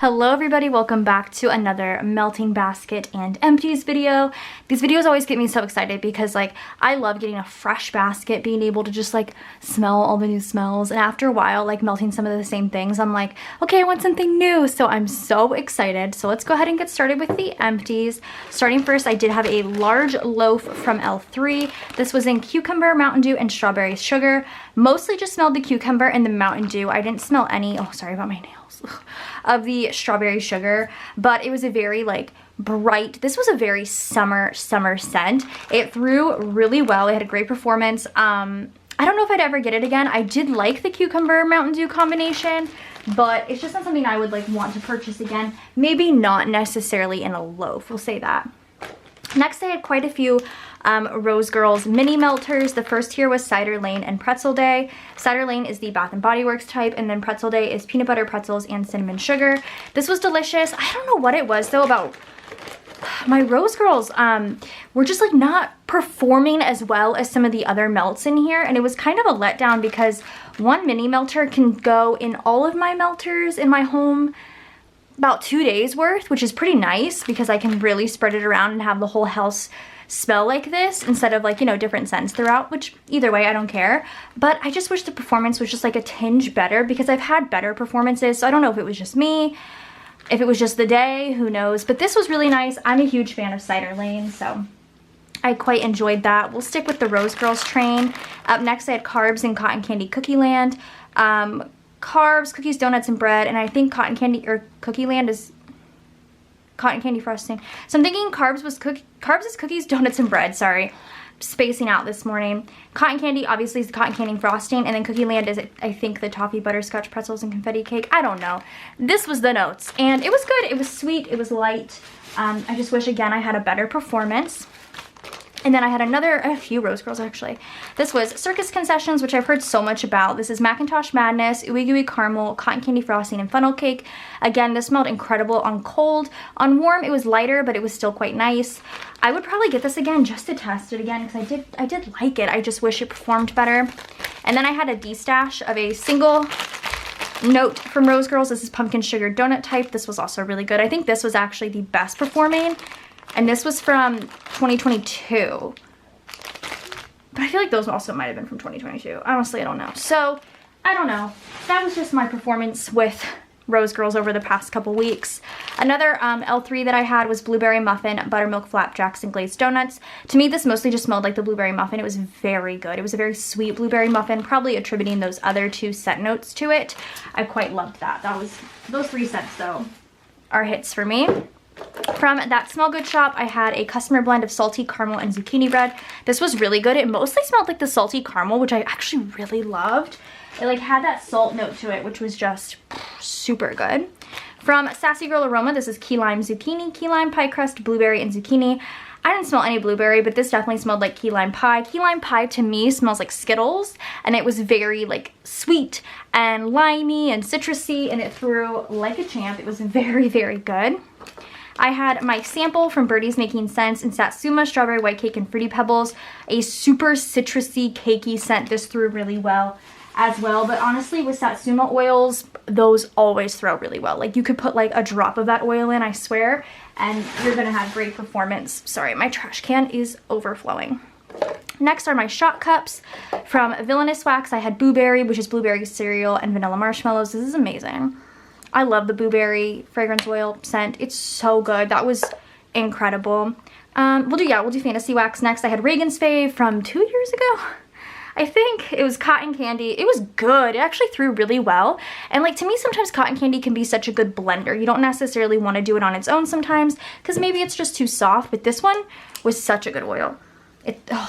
Hello everybody, welcome back to another melting basket and empties video. These videos always get me so excited because I love getting a fresh basket, being able to just smell all the new smells, and after a while melting some of the same things, I'm like, okay, I want something new. So I'm so excited. So let's go ahead and get started with the empties. Starting first, I did have a large loaf from L3. This was in cucumber, Mountain Dew, and strawberry sugar. Mostly just smelled the cucumber and the Mountain Dew. I didn't smell any, oh sorry about my nails, of the strawberry sugar, but it was a very bright, this was a very summer scent. It threw really well. It had a great performance. I don't know if I'd ever get it again. I did like the cucumber Mountain Dew combination, but it's just not something I would want to purchase again. Maybe not necessarily in a loaf, we'll say that. Next, I had quite a few Rose Girls mini melters. The first here was Cider Lane and Pretzel Day. Cider Lane is the Bath & Body Works type, and then Pretzel Day is peanut butter pretzels and cinnamon sugar. This was delicious. I don't know what it was though about my Rose Girls. Were just not performing as well as some of the other melts in here, and it was kind of a letdown because one mini melter can go in all of my melters in my home about 2 days worth, which is pretty nice because I can really spread it around and have the whole house smell like this instead of different scents throughout, which either way I don't care. But I just wish the performance was just a tinge better because I've had better performances, so I don't know if it was just me, if it was just the day, who knows. But this was really nice. I'm a huge fan of Cider Lane, so I quite enjoyed that. We'll stick with the Rose Girls train. Up next, I had Carbs and Cotton Candy Cookie Land. Carbs, cookies, donuts, and bread, and I think Cotton Candy or Cookie Land is cotton candy frosting. So I'm thinking carbs is cookies, donuts, and bread. Sorry, spacing out this morning. Cotton candy obviously is the cotton candy frosting, and then Cookie Land is, I think, the toffee butterscotch pretzels and confetti cake. I don't know. This was the notes, and it was good. It was sweet. It was light. I just wish again I had a better performance. And then I had a few Rose Girls actually. This was Circus Concessions, which I've heard so much about. This is Macintosh Madness, Ooey Gooey Caramel, Cotton Candy Frosting, and Funnel Cake. Again, this smelled incredible on cold. On warm, it was lighter, but it was still quite nice. I would probably get this again just to test it again because I did like it. I just wish it performed better. And then I had a D-stash of a single note from Rose Girls. This is Pumpkin Sugar Donut type. This was also really good. I think this was actually the best performing. And this was from 2022. But I feel like those also might have been from 2022. Honestly, I don't know. So, I don't know. That was just my performance with Rose Girls over the past couple weeks. Another L3 that I had was Blueberry Muffin, Buttermilk Flapjacks, and Glazed Donuts. To me, this mostly just smelled like the Blueberry Muffin. It was very good. It was a very sweet Blueberry Muffin, probably attributing those other two scent notes to it. I quite loved that. Those three scents, though, are hits for me. From That Smell Good shop, I had a customer blend of salty caramel and zucchini bread. This was really good. It mostly smelled like the salty caramel, which I actually really loved. It had that salt note to it, which was just super good. From Sassy Girl Aroma, this is Key Lime Zucchini, Key Lime Pie Crust, Blueberry, and Zucchini. I didn't smell any blueberry, but this definitely smelled like key lime pie. Key lime pie to me smells like Skittles, and it was very sweet and limey and citrusy, and it threw like a champ. It was very, very good. I had my sample from Birdie's Making Sense in Satsuma, Strawberry White Cake, and Fruity Pebbles. A super citrusy, cakey scent. This threw really well as well. But honestly, with Satsuma oils, those always throw really well. You could put a drop of that oil in, I swear, and you're going to have great performance. Sorry, my trash can is overflowing. Next are my shot cups. From Villainous Wax, I had Blueberry, which is blueberry cereal, and vanilla marshmallows. This is amazing. I love the blueberry fragrance oil scent. It's so good. That was incredible. We'll do Fantasy Wax next. I had Reagan's Fave from 2 years ago. I think it was Cotton Candy. It was good. It actually threw really well. And to me, sometimes cotton candy can be such a good blender. You don't necessarily want to do it on its own sometimes because maybe it's just too soft. But this one was such a good oil.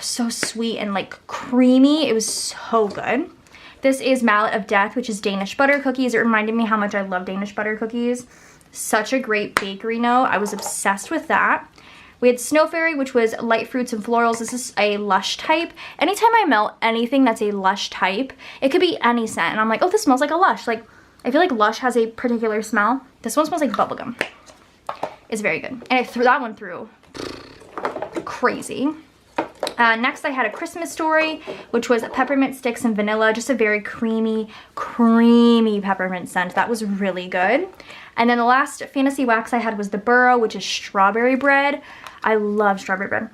So sweet and creamy. It was so good. This is Mallet of Death, which is Danish butter cookies. It reminded me how much I love Danish butter cookies. Such a great bakery note. I was obsessed with that. We had Snow Fairy, which was light fruits and florals. This is a Lush type. Anytime I melt anything that's a Lush type, it could be any scent. And I'm like, oh, this smells like a Lush. I feel like Lush has a particular smell. This one smells like bubblegum. It's very good. And that one through crazy. Next, I had A Christmas Story, which was peppermint sticks and vanilla. Just a very creamy, creamy peppermint scent. That was really good. And then the last fantasy wax I had was the burro, which is strawberry bread. I love strawberry bread.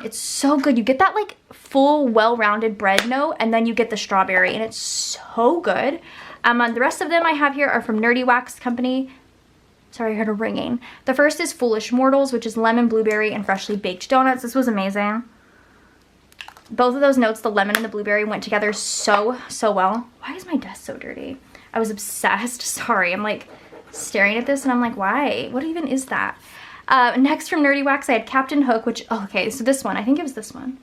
It's so good. You get that like full, well-rounded bread note, and then you get the strawberry, and it's so good. The rest of them I have here are from Nerdy Wax Company. Sorry, I heard a ringing. The first is Foolish Mortals, which is lemon, blueberry, and freshly baked donuts. This was amazing. Both of those notes, the lemon and the blueberry, went together so well. Why is my desk so dirty? I was obsessed. Sorry, I'm like staring at this and I'm like, why? What even is that? Next from Nerdy Wax, I had Captain Hook, which, oh, okay, so this one, I think it was this one.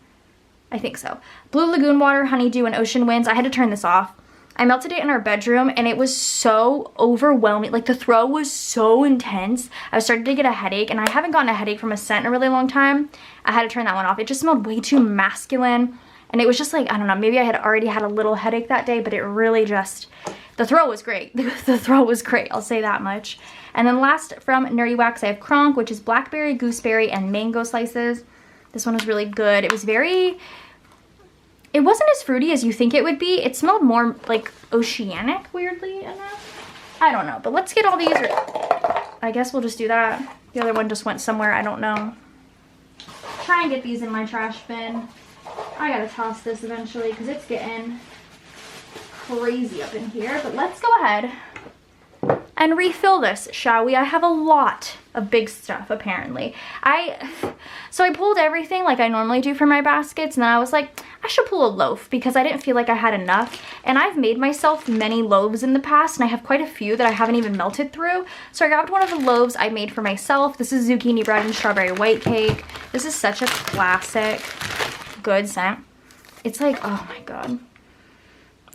I think so. Blue Lagoon Water, Honeydew, and Ocean Winds. I had to turn this off. I melted it in our bedroom and it was so overwhelming. Like the throw was so intense. I was starting to get a headache, and I haven't gotten a headache from a scent in a really long time. I had to turn that one off. It just smelled way too masculine. And it was just like, I don't know, maybe I had already had a little headache that day, but it really just, the throw was great. The throw was great, I'll say that much. And then last from Nerdy Wax, I have Kronk, which is blackberry, gooseberry, and mango slices. This one was really good. It was very, it wasn't as fruity as you think it would be. It smelled more like oceanic, weirdly enough. I don't know, but let's get all these. I guess we'll just do that. The other one just went somewhere, I don't know. Try and get these in my trash bin. I gotta toss this eventually because it's getting crazy up in here. But let's go ahead and refill this, shall we? I have a lot of big stuff, apparently. So I pulled everything like I normally do for my baskets, and then I was like, I should pull a loaf because I didn't feel like I had enough. And I've made myself many loaves in the past, and I have quite a few that I haven't even melted through. So I grabbed one of the loaves I made for myself. This is zucchini bread and strawberry white cake. This is such a classic, good scent. It's like, oh my god,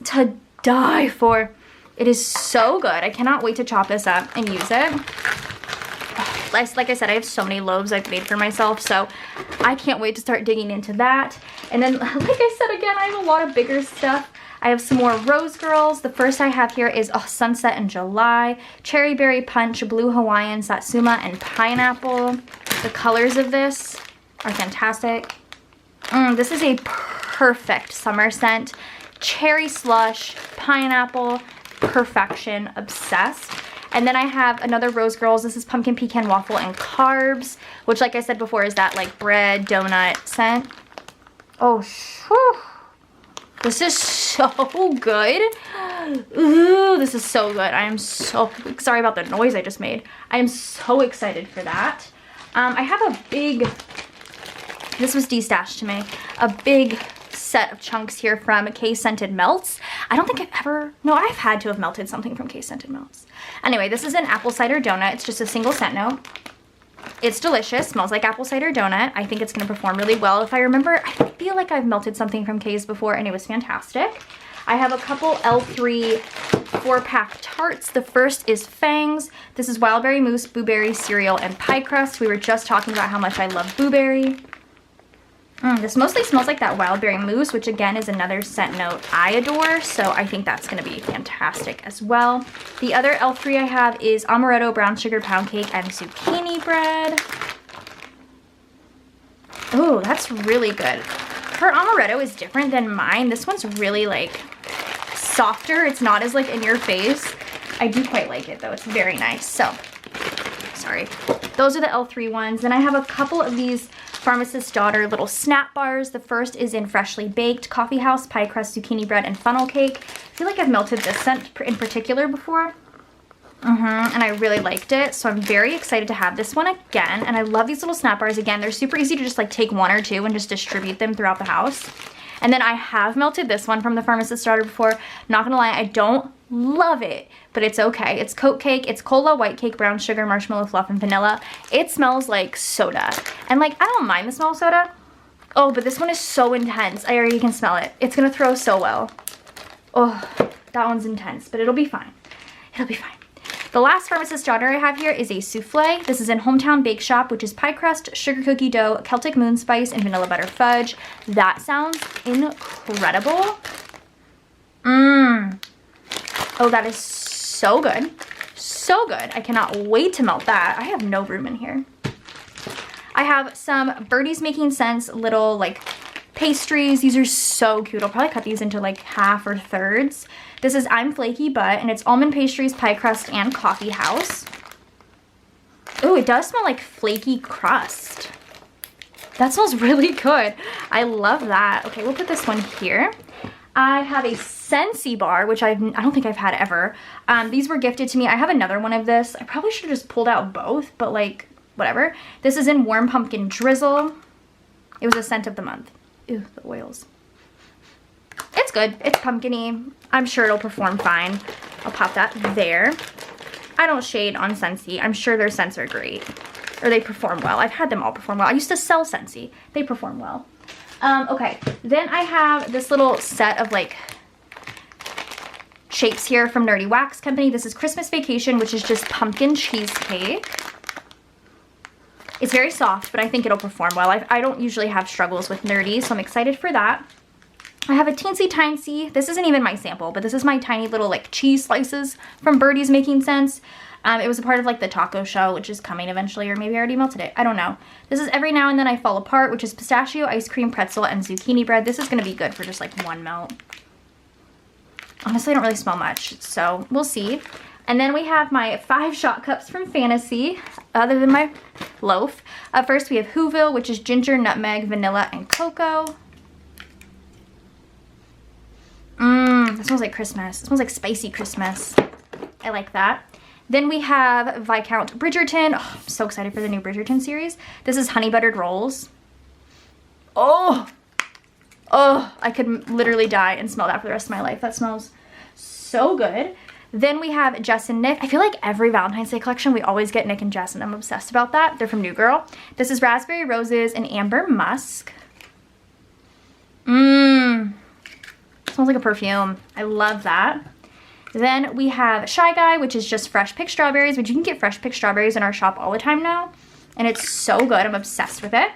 to die for. It is so good. I cannot wait to chop this up and use it. Like I said, I have so many loaves I've made for myself, so I can't wait to start digging into that. And then, like I said again, I have a lot of bigger stuff. I have some more Rose Girls. The first I have here is Sunset in July, Cherry Berry Punch, Blue Hawaiian, Satsuma, and Pineapple. The colors of this are fantastic. This is a perfect summer scent. Cherry Slush, Pineapple, perfection, obsessed. And then I have another Rose Girls. This is Pumpkin Pecan Waffle and Carbs, which, like I said before, is that like bread donut scent. Oh, whew. This is so good. Ooh, this is so good. I am so sorry about the noise I just made. I am so excited for that. I have a big, this was destashed to me, a big set of chunks here from K Scented Melts. I don't think I've ever, no, I've had to have melted something from K Scented Melts. Anyway, this is an apple cider donut. It's just a single scent note. It's delicious, smells like apple cider donut. I think it's gonna perform really well. If I remember, I feel like I've melted something from K's before and it was fantastic. I have a couple L3 4-pack tarts. The first is Fangs. This is Wildberry Mousse, Blueberry Cereal, and Pie Crust. We were just talking about how much I love blueberry. This mostly smells like that Wildberry Mousse, which again is another scent note I adore, so I think that's going to be fantastic as well. The other L3 I have is Amaretto Brown Sugar Pound Cake and Zucchini Bread. Oh, that's really good. Her Amaretto is different than mine. This one's really like softer. It's not as like in your face. I do quite like it though. It's very nice. So, sorry. Those are the L3 ones. Then I have a couple of these Pharmacist's Daughter little snap bars. The first is in Freshly Baked, Coffee House, Pie Crust, Zucchini Bread, and Funnel Cake. I feel like I've melted this scent in particular before. And I really liked it, so I'm very excited to have this one again. And I love these little snap bars. Again, they're super easy to just like take one or two and just distribute them throughout the house. And then I have melted this one from the Pharmacist's Daughter before. Not gonna lie, I don't love it, but it's okay. It's Coat Cake, it's cola, white cake, brown sugar, marshmallow fluff, and vanilla. It smells like soda. And like, I don't mind the smell of soda. Oh, but this one is so intense. I already can smell it. It's gonna throw so well. Oh, that one's intense, but it'll be fine. It'll be fine. The last Pharmacist's Daughter I have here is a souffle. This is in Hometown Bake Shop, which is pie crust, sugar cookie dough, Celtic moon spice, and vanilla butter fudge. That sounds incredible. Oh, that is so good. So good. I cannot wait to melt that. I have no room in here. I have some Birdie's Making Sense little like pastries. These are so cute. I'll probably cut these into like half or thirds. This is I'm Flaky But, and it's almond pastries, pie crust, and coffee house. Oh, it does smell like flaky crust. That smells really good. I love that. Okay, we'll put this one here. I have a Scentsy bar, which I don't think I've had ever. These were gifted to me. I have another one of this. I probably should have just pulled out both, but like, whatever. This is in Warm Pumpkin Drizzle. It was a scent of the month. Ew, the oils. It's good. It's pumpkin-y. I'm sure it'll perform fine. I'll pop that there. I don't shade on Scentsy. I'm sure their scents are great. Or they perform well. I've had them all perform well. I used to sell Scentsy. They perform well. Okay, then I have this little set of like shapes here from Nerdy Wax Company. This is Christmas Vacation, which is just pumpkin cheesecake. It's very soft, but I think it'll perform well. I don't usually have struggles with Nerdy, so I'm excited for that. I have a Teensy Tiny. This isn't even my sample, but this is my tiny little like cheese slices from Birdie's Making Sense. It was a part of like the taco show, which is coming eventually, or maybe I already melted it. I don't know. This is Every Now and Then I Fall Apart, which is pistachio, ice cream, pretzel, and zucchini bread. This is going to be good for just like one melt. Honestly, I don't really smell much, so we'll see. And then we have my 5 shot cups from Fantasy, other than my loaf. First, we have Whoville, which is ginger, nutmeg, vanilla, and cocoa. That smells like Christmas. It smells like spicy Christmas. I like that. Then we have Viscount Bridgerton. Oh, I'm so excited for the new Bridgerton series. This is Honey Buttered Rolls. Oh, I could literally die and smell that for the rest of my life. That smells so good. Then we have Jess and Nick. I feel like every Valentine's Day collection, we always get Nick and Jess, and I'm obsessed about that. They're from New Girl. This is Raspberry Roses and Amber Musk. Smells like a perfume. I love that. Then we have Shy Guy, which is just fresh picked strawberries, which you can get fresh picked strawberries in our shop all the time now. And it's so good. I'm obsessed with it.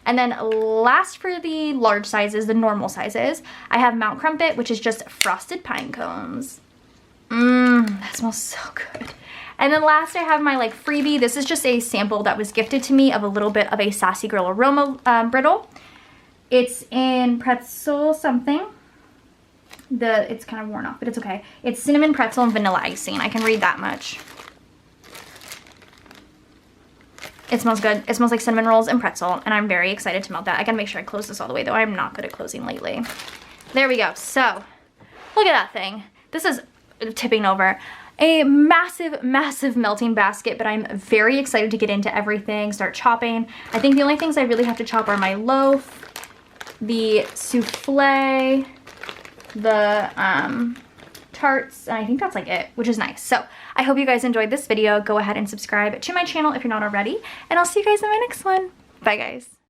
And then last for the large sizes, the normal sizes, I have Mount Crumpet, which is just frosted pine cones. That smells so good. And then last I have my like freebie. This is just a sample that was gifted to me of a little bit of a Sassy Girl Aroma brittle. It's in pretzel something. It's kind of worn off, but it's okay. It's cinnamon pretzel and vanilla icing. I can read that much. It smells good. It smells like cinnamon rolls and pretzel, and I'm very excited to melt that. I gotta make sure I close this all the way, though. I'm not good at closing lately. There we go. So, look at that thing. This is tipping over. A massive, massive melting basket, but I'm very excited to get into everything, start chopping. I think the only things I really have to chop are my loaf, the souffle, the tarts, and I think that's like it, which is nice. So I hope you guys enjoyed this video. Go ahead and subscribe to my channel if you're not already, and I'll see you guys in my next one. Bye guys.